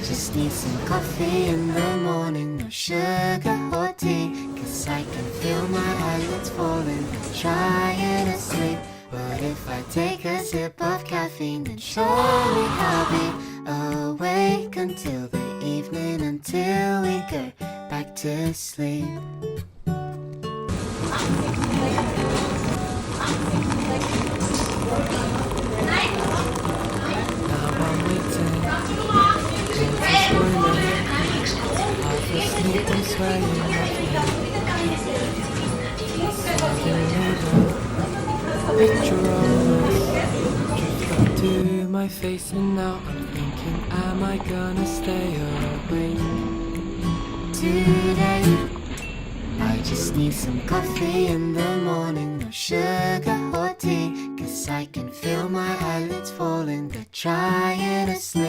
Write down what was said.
just need some coffee in the morning, no sugar or tea, 'cause I can feel my eyelids falling, trying to sleep. But if I take a sip of caffeine, then surely I'll be awake until the evening, until we go back to sleep. Now I'm waiting, it's boiling, half asleep and swaying picture drift up to my face, and now I'm thinking, am I gonna stay awake today? I just need some coffee in the morning, no sugar or tea, 'cause I can feel my eyelids falling, they're trying to sleep.